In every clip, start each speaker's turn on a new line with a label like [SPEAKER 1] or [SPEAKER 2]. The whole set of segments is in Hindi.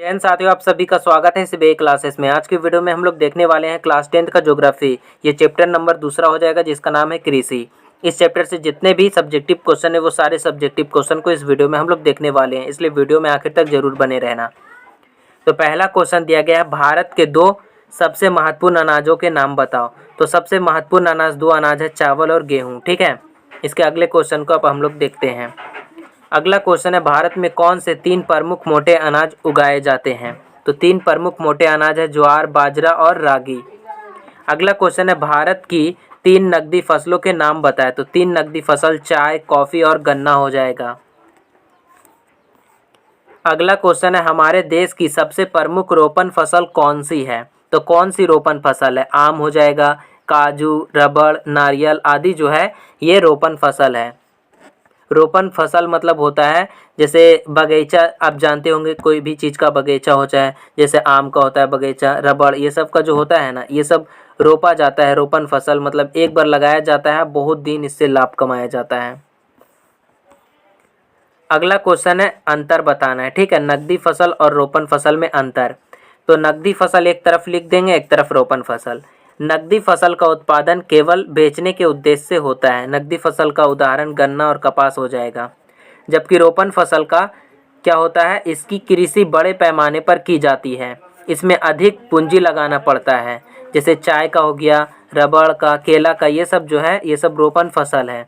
[SPEAKER 1] जैन साथियों, आप सभी का स्वागत है सीबीआई क्लासेस में। आज की वीडियो में हम लोग देखने वाले हैं क्लास 10th का ज्योग्राफी। ये चैप्टर नंबर दूसरा हो जाएगा जिसका नाम है कृषि। इस चैप्टर से जितने भी सब्जेक्टिव क्वेश्चन है वो सारे सब्जेक्टिव क्वेश्चन को इस वीडियो में हम लोग देखने वाले हैं, इसलिए वीडियो में आखिर तक जरूर बने रहना। तो पहला क्वेश्चन दिया गया है, भारत के दो सबसे महत्वपूर्ण अनाजों के नाम बताओ। तो सबसे महत्वपूर्ण अनाज दो अनाज है, चावल और गेहूँ। ठीक है, इसके अगले क्वेश्चन को अब हम लोग देखते हैं। अगला क्वेश्चन है, भारत में कौन से तीन प्रमुख मोटे अनाज उगाए जाते हैं। तो तीन प्रमुख मोटे अनाज है, ज्वार, बाजरा और रागी। अगला क्वेश्चन है, भारत की तीन नकदी फसलों के नाम बताएं। तो तीन नकदी फसल चाय, कॉफी और गन्ना हो जाएगा। अगला क्वेश्चन है, हमारे देश की सबसे प्रमुख रोपण फसल कौन सी है। तो कौन सी रोपण फसल है, आम हो जाएगा, काजू, रबड़, नारियल आदि जो है ये रोपण फसल है। रोपण फसल मतलब होता है जैसे बगीचा, आप जानते होंगे कोई भी चीज़ का बगीचा होता है, जैसे आम का होता है बगीचा, रबड़, ये सब का जो होता है ना, ये सब रोपा जाता है। रोपण फसल मतलब एक बार लगाया जाता है, बहुत दिन इससे लाभ कमाया जाता है। अगला क्वेश्चन है, अंतर बताना है। ठीक है, नकदी फसल और रोपण फसल में अंतर। तो नकदी फसल एक तरफ लिख देंगे, एक तरफ रोपण फसल। नकदी फसल का उत्पादन केवल बेचने के उद्देश्य से होता है। नकदी फसल का उदाहरण गन्ना और कपास हो जाएगा। जबकि रोपण फसल का क्या होता है, इसकी कृषि बड़े पैमाने पर की जाती है, इसमें अधिक पूंजी लगाना पड़ता है। जैसे चाय का हो गया, रबड़ का, केला का, ये सब जो है ये सब रोपण फसल है।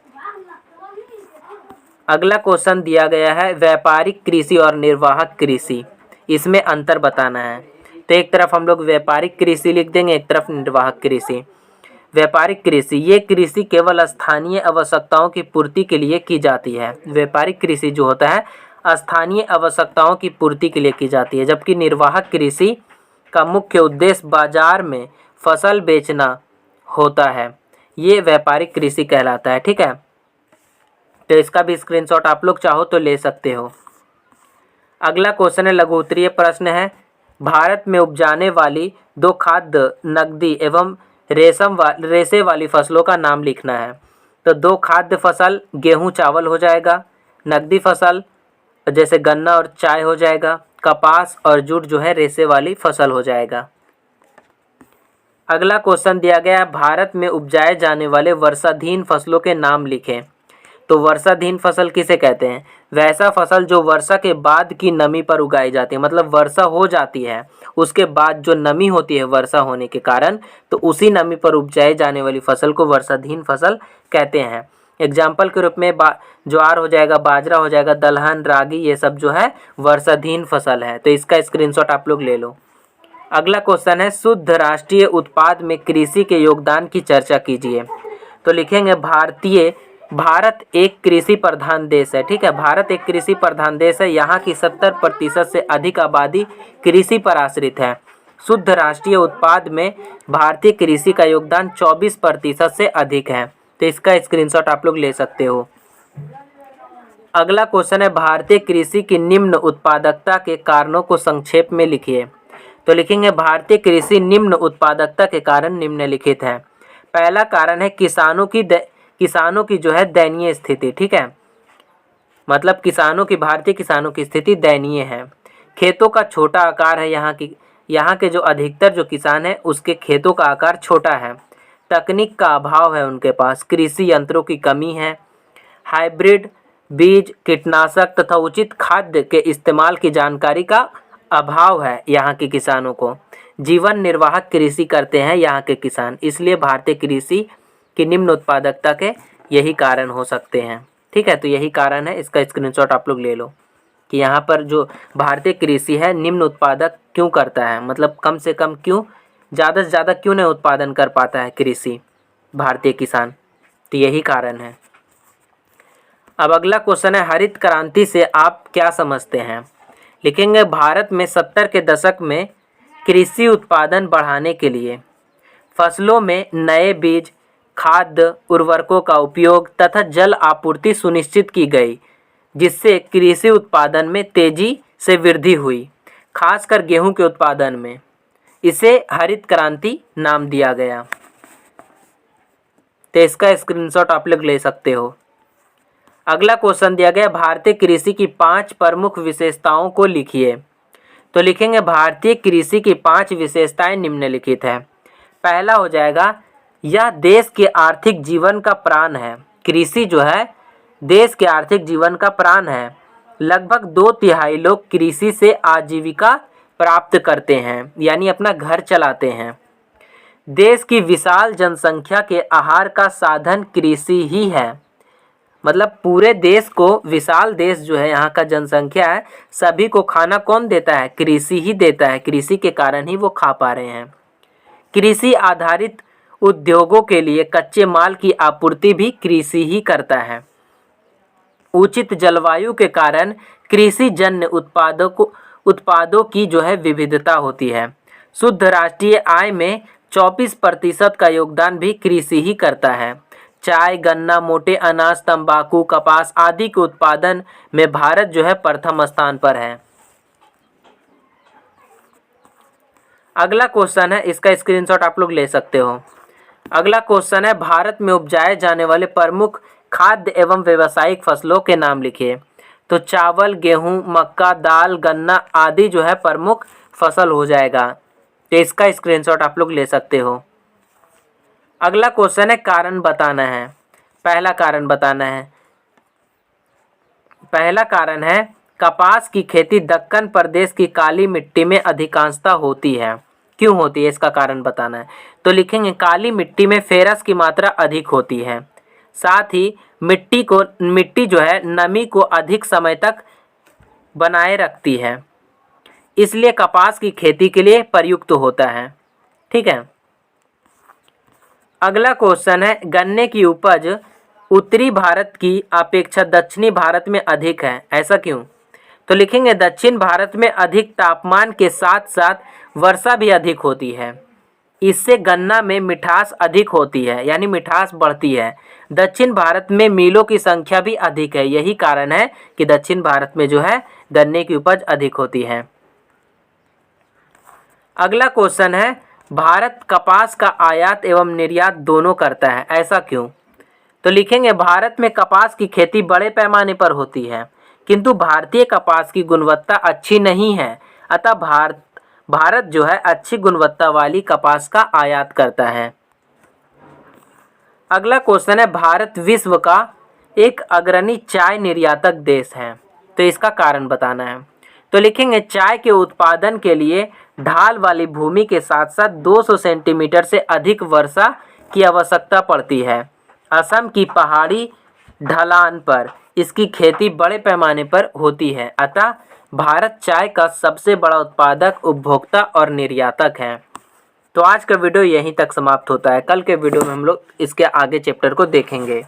[SPEAKER 1] अगला क्वेश्चन दिया गया है, व्यापारिक कृषि और निर्वाहक कृषि, इसमें अंतर बताना है। तो एक तरफ हम लोग व्यापारिक कृषि लिख देंगे, एक तरफ निर्वाहक कृषि। व्यापारिक कृषि, ये कृषि केवल स्थानीय आवश्यकताओं की पूर्ति के लिए की जाती है। व्यापारिक कृषि जो होता है स्थानीय आवश्यकताओं की पूर्ति के लिए की जाती है। जबकि निर्वाहक कृषि का मुख्य उद्देश्य बाजार में फसल बेचना होता है, ये व्यापारिक कृषि कहलाता है। ठीक है, तो इसका भी स्क्रीनशॉट आप लोग चाहो तो ले सकते हो। अगला क्वेश्चन है, लघु उत्तरीय प्रश्न है, भारत में उपजाने वाली दो खाद्य, नकदी एवं रेशे वाली फसलों का नाम लिखना है। तो दो खाद्य फसल गेहूं, चावल हो जाएगा। नकदी फसल जैसे गन्ना और चाय हो जाएगा। कपास और जूट जो है रेशे वाली फसल हो जाएगा। अगला क्वेश्चन दिया गया है, भारत में उपजाए जाने वाले वर्षाधीन फसलों के नाम लिखें। तो वर्षाधीन फसल किसे कहते हैं, वैसा फसल जो वर्षा के बाद की नमी पर उगाई जाती है। मतलब वर्षा हो जाती है, उसके बाद जो नमी होती है वर्षा होने के कारण, तो उसी नमी पर उपजाई जाने वाली फसल को वर्षाधीन फसल कहते हैं। एग्जाम्पल के रूप में ज्वार हो जाएगा, बाजरा हो जाएगा, दलहन, रागी, ये सब जो है वर्षाधीन फसल है। तो इसका स्क्रीनशॉट आप लोग ले लो। अगला क्वेश्चन है, शुद्ध राष्ट्रीय उत्पाद में कृषि के योगदान की चर्चा कीजिए। तो लिखेंगे, भारत एक कृषि प्रधान देश है। ठीक है, भारत एक कृषि प्रधान देश है। यहाँ की 70% से अधिक आबादी कृषि पर आश्रित है। शुद्ध राष्ट्रीय उत्पाद में भारतीय कृषि का योगदान 24% से अधिक है। तो इसका स्क्रीनशॉट आप लोग ले सकते हो। अगला क्वेश्चन है, भारतीय कृषि की निम्न उत्पादकता के कारणों को संक्षेप में लिखिए। तो लिखेंगे, भारतीय कृषि निम्न उत्पादकता के कारण निम्नलिखित है। पहला कारण है किसानों की जो है दयनीय स्थिति। ठीक है, मतलब भारतीय किसानों की स्थिति दयनीय है। खेतों का छोटा आकार है, यहाँ के जो अधिकतर जो किसान हैं उसके खेतों का आकार छोटा है। तकनीक का अभाव है उनके पास, कृषि यंत्रों की कमी है। हाइब्रिड बीज, कीटनाशक तथा उचित खाद्य के इस्तेमाल की जानकारी का अभाव है यहाँ के किसानों को। जीवन निर्वाह कृषि करते हैं यहाँ के किसान, इसलिए भारतीय कृषि की निम्न उत्पादकता के यही कारण हो सकते हैं। ठीक है, तो यही कारण है, इसका स्क्रीनशॉट आप लोग ले लो कि यहाँ पर जो भारतीय कृषि है निम्न उत्पादक क्यों करता है, मतलब कम से कम क्यों, ज़्यादा से ज़्यादा क्यों नहीं उत्पादन कर पाता है कृषि भारतीय किसान, तो यही कारण है। अब अगला क्वेश्चन है, हरित क्रांति से आप क्या समझते हैं। लिखेंगे, भारत में 70 के दशक में कृषि उत्पादन बढ़ाने के लिए फसलों में नए बीज, खाद्य, उर्वरकों का उपयोग तथा जल आपूर्ति सुनिश्चित की गई, जिससे कृषि उत्पादन में तेजी से वृद्धि हुई, खासकर गेहूं के उत्पादन में। इसे हरित क्रांति नाम दिया गया। तो इसका स्क्रीनशॉट आप लोग ले सकते हो। अगला क्वेश्चन दिया गया, भारतीय कृषि की 5 प्रमुख विशेषताओं को लिखिए। तो लिखेंगे भारतीय कृषि की 5 विशेषताएं निम्नलिखित है। पहला हो जाएगा, यह देश के आर्थिक जीवन का प्राण है। कृषि जो है देश के आर्थिक जीवन का प्राण है। लगभग 2/3 लोग कृषि से आजीविका प्राप्त करते हैं, यानी अपना घर चलाते हैं। देश की विशाल जनसंख्या के आहार का साधन कृषि ही है। मतलब पूरे देश को, विशाल देश जो है यहाँ का जनसंख्या है, सभी को खाना कौन देता है? कृषि ही देता है। कृषि के कारण ही वो खा पा रहे हैं। कृषि आधारित उद्योगों के लिए कच्चे माल की आपूर्ति भी कृषि ही करता है। उचित जलवायु के कारण कृषि जन्य उत्पादों की जो है विविधता होती है। शुद्ध राष्ट्रीय आय में 24% का योगदान भी कृषि ही करता है। चाय, गन्ना, मोटे अनाज, तंबाकू, कपास आदि के उत्पादन में भारत जो है प्रथम स्थान पर है। अगला क्वेश्चन है, इसका स्क्रीनशॉट आप लोग ले सकते हो। अगला क्वेश्चन है, भारत में उपजाए जाने वाले प्रमुख खाद्य एवं व्यावसायिक फसलों के नाम लिखिए। तो चावल, गेहूं, मक्का, दाल, गन्ना आदि जो है प्रमुख फसल हो जाएगा। तो इसका स्क्रीनशॉट आप लोग ले सकते हो। अगला क्वेश्चन है, कारण बताना है। पहला कारण बताना है। पहला कारण है, कपास की खेती दक्कन प्रदेश की काली मिट्टी में अधिकांशतः होती है। क्यों होती है, इसका कारण बताना है। तो लिखेंगे काली मिट्टी में फेरस की मात्रा अधिक होती है। साथ ही मिट्टी जो है नमी को अधिक समय तक बनाए रखती है, इसलिए कपास की खेती के लिए प्रयुक्त होता है। ठीक है। अगला क्वेश्चन है, गन्ने की उपज उत्तरी भारत की अपेक्षा दक्षिणी भारत में अधिक है, ऐसा क्यों? तो लिखेंगे दक्षिण भारत में अधिक तापमान के साथ साथ वर्षा भी अधिक होती है। इससे गन्ना में मिठास अधिक होती है, यानी मिठास बढ़ती है। दक्षिण भारत में मिलों की संख्या भी अधिक है, यही कारण है कि दक्षिण भारत में जो है गन्ने की उपज अधिक होती है। अगला क्वेश्चन है, भारत कपास का आयात एवं निर्यात दोनों करता है, ऐसा क्यों? तो लिखेंगे भारत में कपास की खेती बड़े पैमाने पर होती है, किंतु भारतीय कपास की गुणवत्ता अच्छी नहीं है, अतः भारत जो है अच्छी गुणवत्ता वाली कपास का आयात करता है। अगला क्वेश्चन है, भारत विश्व का एक अग्रणी चाय निर्यातक देश है, तो इसका कारण बताना है। तो लिखेंगे चाय के उत्पादन के लिए ढाल वाली भूमि के साथ साथ 200 सेंटीमीटर से अधिक वर्षा की आवश्यकता पड़ती है। असम की पहाड़ी ढलान पर इसकी खेती बड़े पैमाने पर होती है, अतः भारत चाय का सबसे बड़ा उत्पादक, उपभोक्ता और निर्यातक है। तो आज का वीडियो यहीं तक समाप्त होता है। कल के वीडियो में हम लोग इसके आगे चैप्टर को देखेंगे।